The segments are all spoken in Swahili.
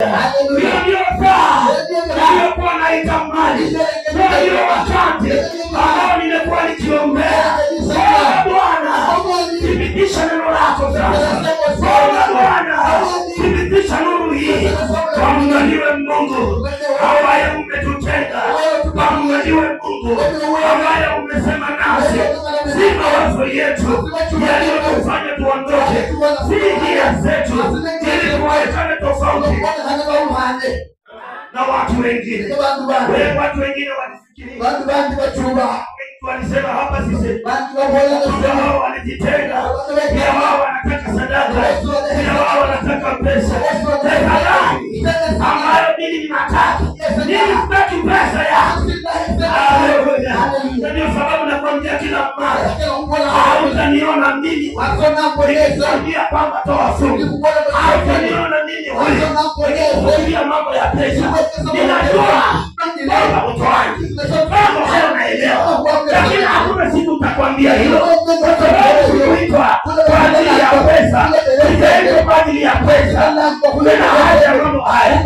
Hallelujah. Ndio kwa naita mali. Ndio wakati ambao nimekuwa nikiombea. Bwana, thibitisha neno lako sasa. Bwana, thibitisha nuru hii. Kamngaliwe Mungu ambaye umetutenga. Kamngaliwe Mungu ambaye umesema nasi. Si mawazo yetu yaliyotufanya tuondoke. Si njia zetu ili tuonekane tofauti na watu wengine. Watu wengine walifikiria, walisema hapa sisi wao wanajitenga, pia wao wanataka sadaka, pia wao wanataka pesa. Ambayo mimi ninataka, mimi sitaki pesa ya. Ndio sababu nakwambia kila mara, hautaniona mimi nikikwambia kwamba toa fungu. Hautaniona mimi nikikwambia mambo ya pesa. Ninajua kwamba utoaji, mambo hayo naelewa, lakini hakuna siku utakwambia hilo. Kwa sababu kuitwa kwa ajili ya pesa, kuitwa kwa ajili ya pesa, kuna haja ya mambo haya.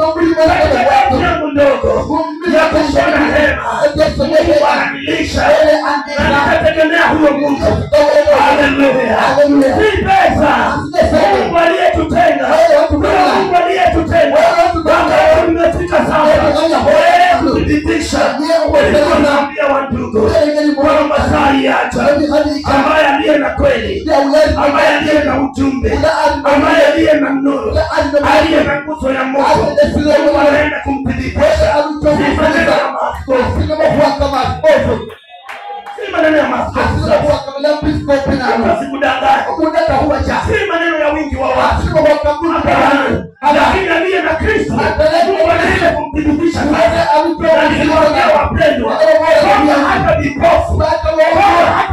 Jambo ndogo ya kushona hema, Mungu ananilisha na nitategemea huyo Mungu. Haleluya. Si pesa, Mungu aliyetutenga, Mungu aliyetutenga. Kama umefika sawa, kudhibitisha, naambia wandugu, kwa Masai acha, ambaye aliye na kweli, ambaye aliye na ujumbe, ambaye aliye na nuru, aliye na nguzo ya Mungu, Mungu anaenda kumthibitisha. Si maneno ya maaskofu, si maneno ya maaskofu, si maneno ya wingi wa watu, lakini aliye na Kristo, Mungu anaenda kumthibitisha. Na wapendwa, hata vipofu, hata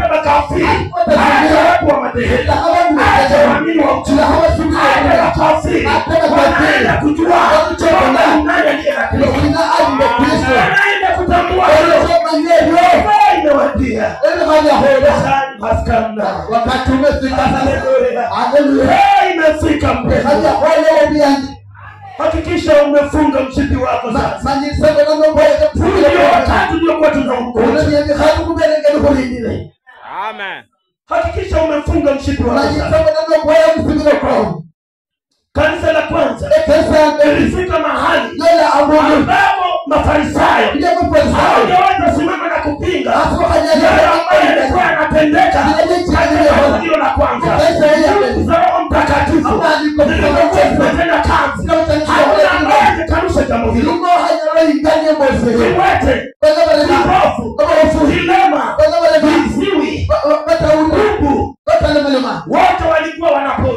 makafiri, hata watu wa madhehebu, hata waamini wa mtume, hata makafiri, wanaenda kujua nani aliye na Kristo. Wanaenda kutambua imewadia. Wakati umefika. Haleluya. Imefika mpesa. Hakikisha umefunga mshipi wako sasa. Ndio wakati ndio kwa tunaongoza. Amen. Hakikisha umefunga mshipi wako sasa. Kanisa la kwanza ilifika mahali ambapo Mafarisayo hawangeweza simama na kupinga yale ambayo yalikuwa yanatendeka katika hilo la kwanza. Roho Mtakatifu tena kazi. Hakuna ambaye angekanusha jambo hilo. Kiwete, kipofu, kilema, viziwi, ubu, wote walikuwa wanapona.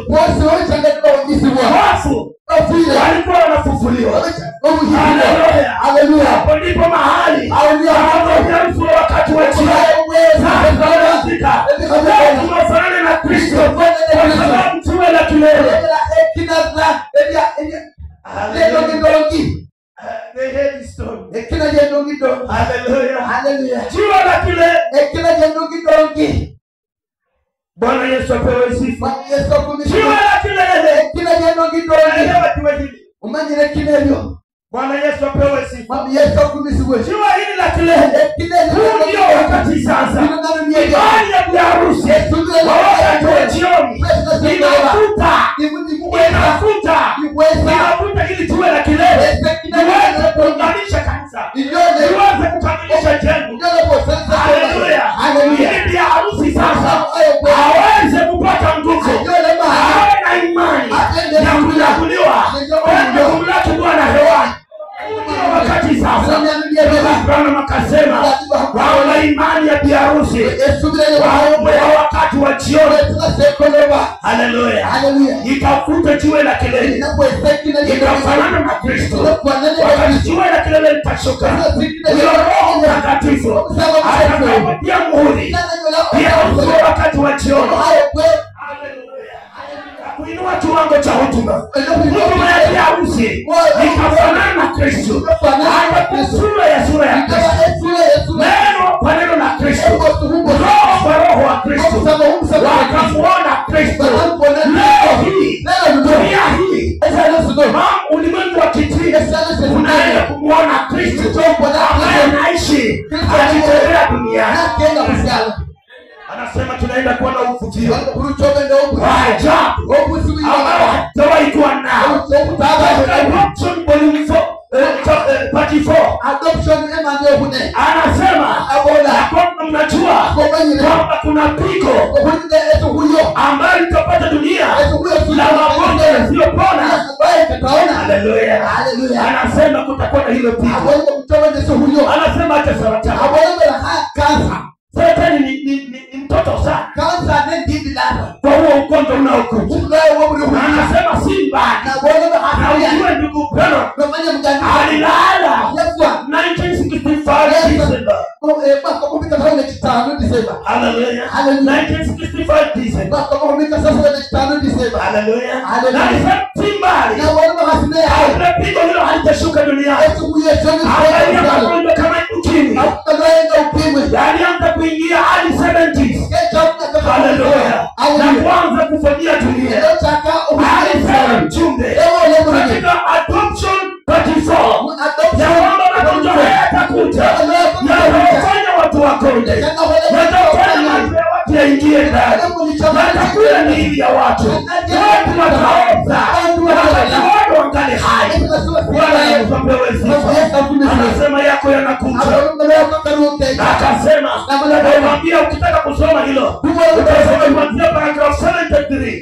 Wafu walikuwa wanafufuliwa. Haleluya. Hapo ndipo mahali hapo wakati wa tunafanana na Kristo, kwa sababu tuwe na kilele. Haleluya. Jiwa la kilele. Bwana Yesu apewe sifa. Jiwa la kilele. Umanyire kilelyo. Bwana Yesu apewe sifa. Jiwa hili la kilele. Huu ndio wakati sasa. Imani ya biharusi. Wakati wa jioni. Inafuta ili tuwe la kilele. Niweze kuunganisha kanisa. Niweze kukamilisha jengo. Haleluya. Ili biharusi sasa aweze kupata nguvu. Awe na imani ya kunyakuliwa. Wende kumlaki Bwana hewani. Wakati sasa Bwana makasema wao na imani ya biharusi waombe wakati wa jioni. Haleluya. Itafuta jiwe la kilele, itafanana na Kristo. Wakati jiwe la kilele litashuka, Roho Mtakatifu atakapotia muhuri biharusi wakati wa jioni. Kuinua kiwango cha hotuba. Huduma ya biharusi ikafanana na Kristo. Hata sura ya Kristo. Neno kwa neno la Kristo. Roho kwa roho wa Kristo. Wakamuona Kristo. Leo hii, dunia hii, ulimwengu wa mbinguni unaenda kumuona Kristo ambaye anaishi akitembea duniani. Anasema tunaenda kuona uvuvio wa ajabu ambao hatawahi kuwa nao. Adoption volume 34. Anasema kwamba mnajua kwamba kuna pigo ambayo litapata dunia la magonjwa yasiyopona. Haleluya. Anasema kutakuwa na hilo pigo. Anasema hata saratani. Saratani ni mtoto sana. Kwa huo ugonjwa unaokuja. Anasema si mbali. Na ujue ndugu Peno alilala 1965 December. Hallelujah. 1965 December. Hallelujah. Anasema si mbali. Hakuna pigo hilo halitashuka duniani. Angalia magonjwa kama ukimwi. Yalianza kuingia hadi 70s. Hallelujah. Na kuanza kufanyia dunia. Alisema mchunge katika Adoption 34 ya kwamba magonjwa hayatakuja, yatafanya watu wakonde, yatafanya mambo ya watu yaingie ndani, yatakula miili ya watu, watu wataoza, watu wangali hai. Bwana upewe sifa. Anasema yako yanakuja. Akasema nakwambia ukitaka kusoma hilo utasoma kuanzia paragraph 73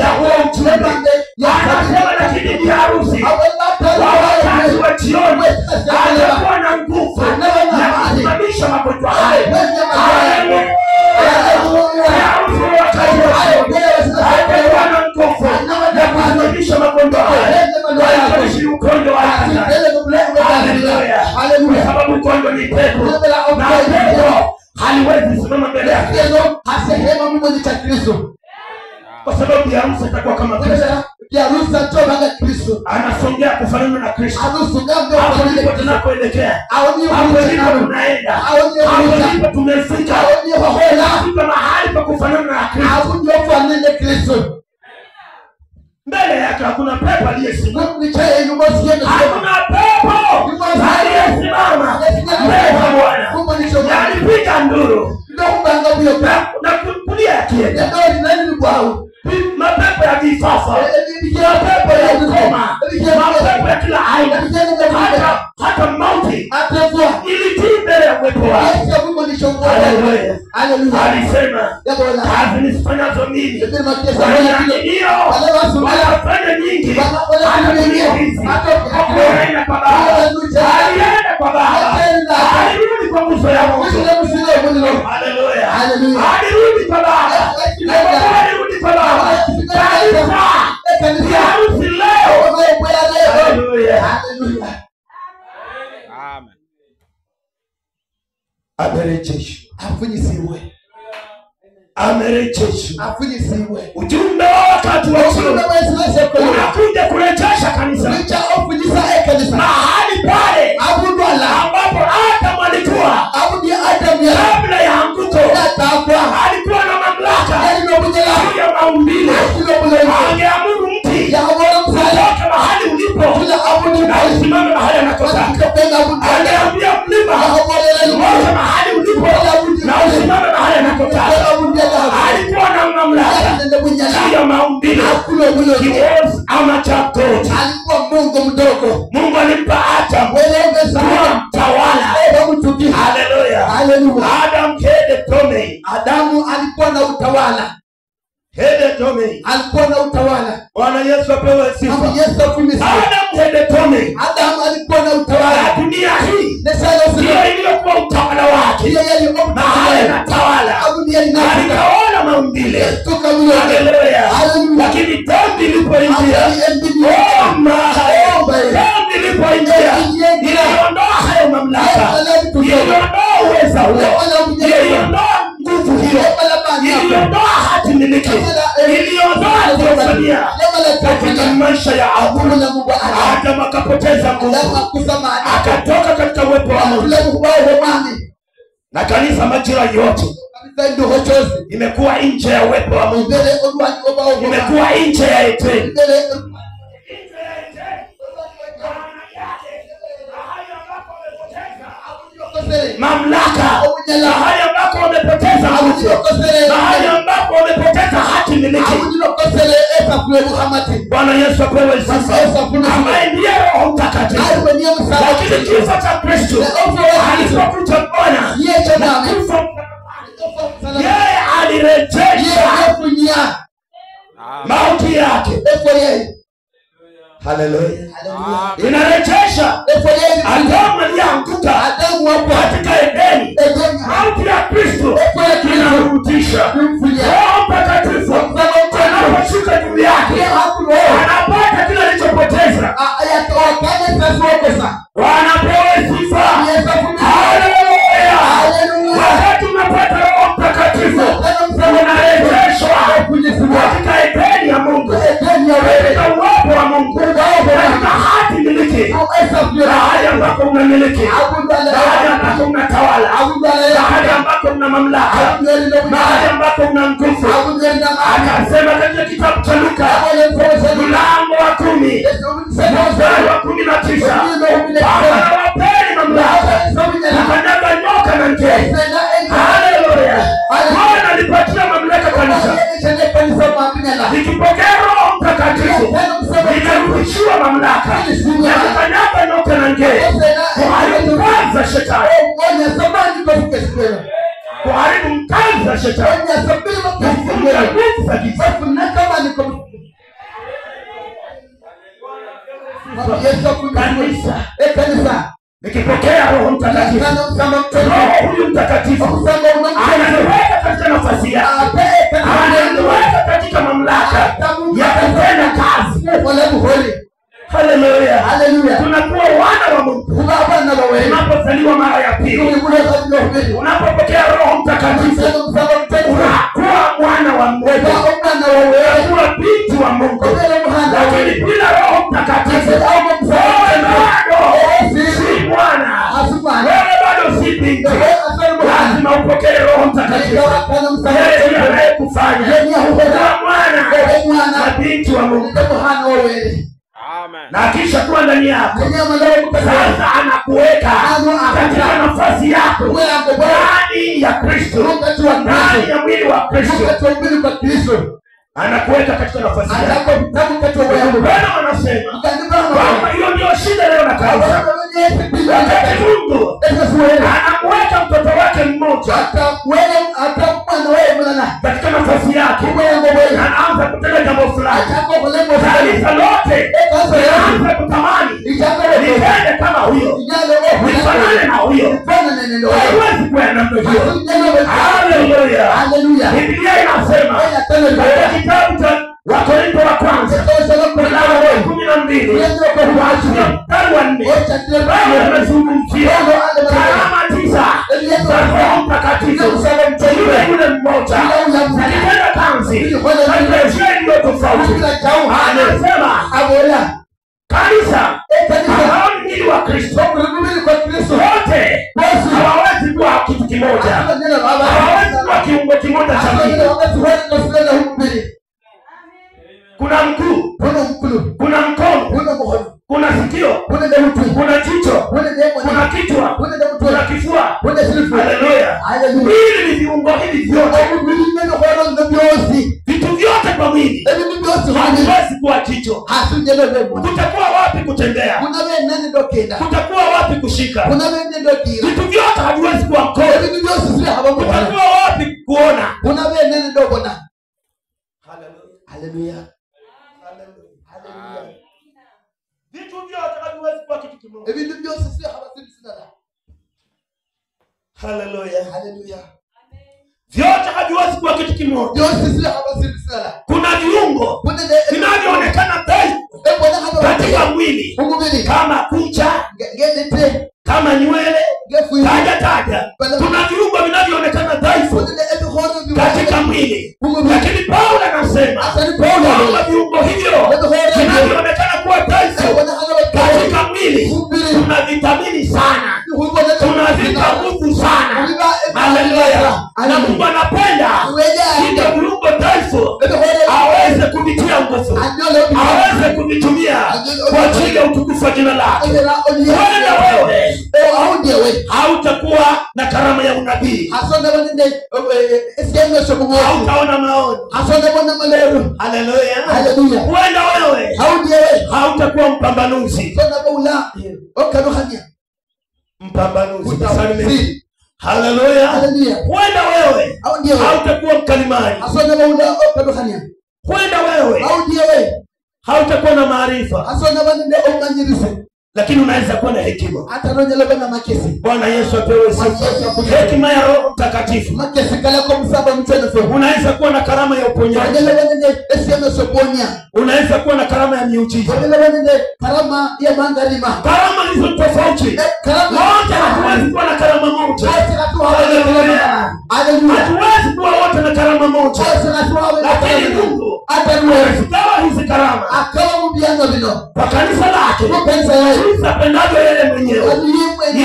ya huo ujumbe. Anasema lakini bi harusi wakati wa jioni atakuwa na nguvu ya kusimamisha magonjwa hayo. Atakuwa na nguvu ya kusimamisha magonjwa hayo. Ugonjwa wa haleluya. Kwa sababu ugonjwa ni pepo na pepo haliwezi simama mbele yake. Kwa sababu ya harusi atakuwa kama Kristo. Anasongea kufanana na Kristo. Hapo ndipo tunakoelekea. Hapo ndipo tunaenda. Hapo ndipo tumefika. Tunafika mahali pa kufanana na Kristo. Mbele yake hakuna pepo aliyesimama. Hakuna pepo aliyesimama mbele ya Bwana. Alipiga nduru na kulia akienda. Mapepo ya vifafa, mapepo ya ukoma, mapepo ya kila aina, hata mauti ilitii mbele ya uwepo wake. Haleluya. Alisema kazi nisifanyazo mimi hiyo wanafanya nyingi. Alienda kwa Baba, alienda kwa Baba, alirudi kwa nguzo ya Mungu. Haleluya. Alirudi kwa Baba, alirudi kwa Baba. Kanisa ya harusi leo. Haleluya. Amen. Amerejeshwa. Amerejeshwa. Ujumbe wa wakati wa unakuja kurejesha kanisa mahali pale ambapo Adam alikuwa kabla ya anguko. Alikuwa na mamlaka ya maumbile. Angeamuru mti kutoka mahali ulipo na usimame mahali anakotaka. Angeambia mlima kutoka mahali ulipo na usimame mahali anakotaka. Alikuwa na mamlaka ya maumbile. He was amateur God. Alikuwa Mungu mdogo. Mungu alimpa Adam kuwa mtawala. Haleluya. Adam had domain. Adamu alikuwa na utawala. Alikuwa na utawala. Bwana Yesu apewe sifa. Adam had domain. Adam alikuwa na utawala. Dunia hii ndio iliyokuwa utawala wake. Mahali anatawala. Alitawala maumbile. Haleluya. Lakini dhambi ilipoingia, dhambi ilipoingia iliondoa hayo mamlaka. Iliondoa uweza huo. Iliondoa nguvu hiyo. Iliondoa hati miliki. Iliondoa kufanyia katika maisha ya Adamu. Adamu akapoteza nguvu. Akatoka katika uwepo wa Mungu. Na kanisa majira yote imekuwa nje ya uwepo wa Mungu. Imekuwa nje ya Edeni. mamlaka, mahali ambapo wamepoteza nguvu, mahali ambapo wamepoteza haki miliki. Bwana Yesu apewe sifa, ambaye ndiye Roho Mtakatifu. Lakini kifo cha Kristo alipokuja Bwana, yeye alirejesha mauti yake. Haleluya. Inarejesha Adamu alianguka katika Edeni. Mauti ya Kristo inarudisha. Roho Mtakatifu anaposhuka juu yake, anapata kile alichopoteza. Wanapewa sifa. Haleluya. Wakati unapata Roho Mtakatifu, unarejeshwa katika Edeni ya Mungu, katika uwepo wa Mungu, katika haki miliki, mahali ambapo unamiliki, mahali ambapo unatawala, mahali ambapo una mamlaka, mahali ambapo una nguvu. Akasema katika kitabu cha Luka mlango wa 10 mstari wa 19, wapeni mamlaka kukanyaga nyoka na nge. Haleluya. Bwana alipatia mamlaka kanisa. Nikipokea Roho Mtakatifu, ninarudishiwa mamlaka ya kukanyaga nyoka na nge, kuharibu kazi za shetani, kuharibu kazi za shetani, kufunga nguvu za giza. Kanisa nikipokea Roho Mtakatifu, Roho huyu Mtakatifu ananiweka katika nafasi yake, ananiweka katika mamlaka ya kutenda kazi. Haleluya. Tunakuwa wana wa Mungu tunapozaliwa mara ya pili. Unapopokea Roho Mtakatifu, unakuwa mwana wa Mungu, unakuwa binti wa Mungu. Lakini bila Roho Mtakatifu, wewe bado si mwana, wewe bado si binti. Lazima upokee Roho Mtakatifu, yeye anayekufanya kuwa mwana na binti wa Mungu. Na kisha kuwa ndani yako, sasa anakuweka katika nafasi yako ndani ya Kristo, ndani ya mwili wa Kristo. Anakuweka katika nafasi yako. Bwana anasema kwamba hiyo ndio shida leo na kanisa. Wakati Mungu anamuweka mtoto wake mmoja katika nafasi yake, anaanza kutenda jambo fulani, kanisa lote anaanza kutamani nitende kama huyo, nifanane na huyo. Haiwezi kuwa namna hiyo. Haleluya. Biblia inasema katika kitabu cha Wakorintho wa kwanza mlango wa 12 mstari wa 4, Paulo anazungumzia karama 9 za Roho Mtakatifu. Yule mmoja akitenda kazi katika njia iliyo tofauti. Anasema kanisa haoni mwili wa Kristo, wote hawawezi kuwa kitu kimoja, hawawezi kuwa kiungo kimoja cha mwili. Kuna mguu, kuna mkono, kuna sikio, kuna jicho, kuna kichwa, kuna kifua. Haleluya. Hili ni viungo hivi vyote. Vitu vyote kwa mwili haviwezi kuwa jicho. Kutakuwa wapi kutembea? Kutakuwa wapi kushika? Vitu vyote haviwezi kuwa mkono. Kutakuwa wapi kuona? Haleluya. Vitu vyote haviwezi kuwa kitu kimoja. Haleluya. Vyote haviwezi kuwa kitu kimoja. Kuna viungo vinavyoonekana dhaifu katika mwili, kama kucha, kama nywele, taja. Kuna viungo vinavyoonekana dhaifu katika mwili. Lakini Paulo anasema kwamba viungo hivyo vinavyoonekana kuwa dhaifu katika mwili, tuna vitamini sana, tunavipa nguvu sana. Haleluya. Na Mungu anapenda hivyo viungo dhaifu aweze kuvitia nguvu, aweze kuvitumia kwa ajili ya utukufu wa jina lake. Wewe hautakuwa na karama ya unabii, hautaona maono. Haleluya. Huenda wewe hautakuwa mpambanuzi. Haleluya. Huenda wewe hautakuwa mkalimani. Huenda wewe hautakuwa na maarifa, lakini unaweza kuwa na hekima. Bwana Yesu apewe sifa. Hekima ya Roho Mtakatifu. Unaweza kuwa na karama ya uponyaji. Unaweza kuwa na karama ya miujiza. Karama hizo tofauti. Wote hatuwezi kuwa na karama moja. Hatuwezi kuwa wote na karama moja. Lakini Mungu atazigawa hizi karama kwa kanisa lake jinsi apendavyo yeye mwenyewe, ili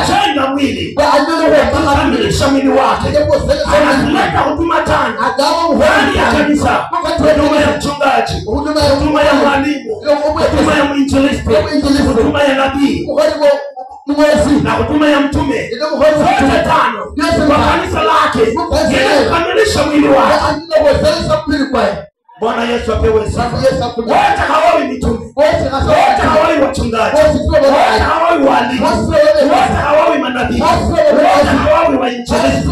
kujenga mwili, kukamilisha mwili wake. Anazileta huduma tano ndani ya kanisa: huduma ya mchungaji, huduma ya mwalimu, huduma ya mwinjilisti, huduma ya nabii na huduma ya mtume. Zote tano kwa kanisa lake ili kukamilisha mwili wake. Bwana Yesu apewe sifa. Wote hawawi mitume, wote hawawi wachungaji, wote hawawi walimu, wote hawawi manabii, wote hawawi wainjilisti.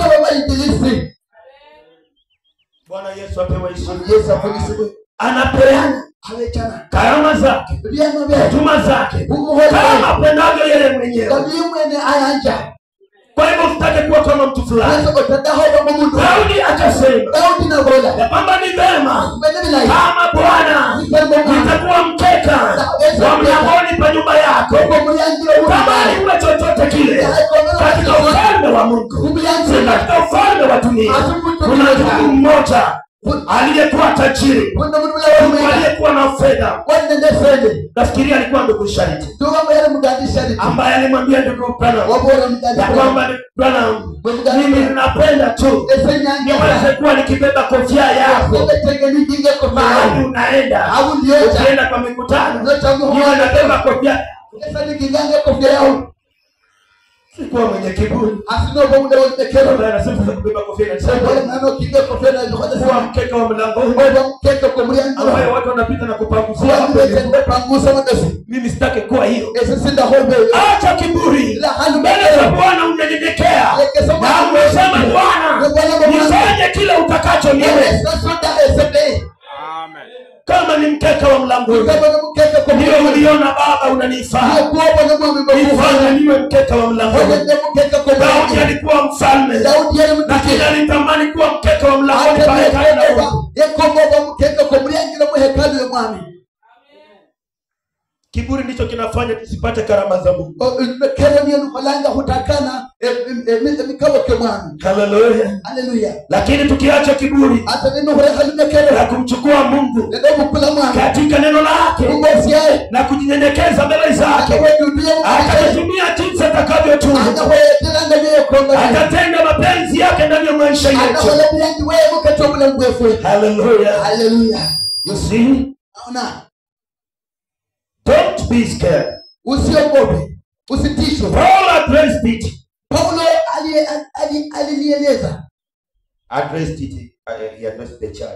Bwana Yesu apewe sifa. Anapeana karama zake, huduma zake kama apendavyo yeye mwenyewe. Kwa hivyo usitake kuwa kama mtu fulani. Daudi akasema ya kwamba ni vema kama Bwana nitakuwa mkeka wa mlangoni pa nyumba yako, kama niwe chochote kile katika ufalme wa Mungu, si katika ufalme wa dunia. Kuna mtu mmoja aliyekuwa tajiri, aliyekuwa na fedha. Nafikiria alikuwa ndugu Shariti, ambaye alimwambia ndugu Branham ya kwamba Branham, mimi ninapenda tu niweze kuwa nikibeba kofia yako mahali unaenda. Ukienda kwa mikutano niwe nabeba kofia. Sikuwa mwenye kiburi. Kubeba kofia kuwa mkeka wa mlangoni ambayo watu wanapita na kupangusia. Mimi sitaki kuwa hiyo. Acha kiburi. Mbele za Bwana unanyenyekea na umesema, Bwana nifanye kile utakacho niwe. Kama ni mkeka wa mlangoni, ndio uliona Baba unanifaa, nifanye niwe mkeka wa mlangoni. Daudi alikuwa mfalme, lakini alitamani kuwa mkeka wa mlangoni pa hekalu la Mungu. Kiburi ndicho kinafanya tusipate karama za Mungu. Haleluya. Lakini tukiacha kiburi na kumchukua Mungu katika neno lake na kujinyenyekeza mbele zake, atatumia jinsi atakavyotumia, atatenda mapenzi yake ndani ya maisha yetu. Haleluya. You see? Don't be scared. Usiogope. Usitishwe. Paul addressed it. Paulo alilieleza. Addressed it. He addressed the church.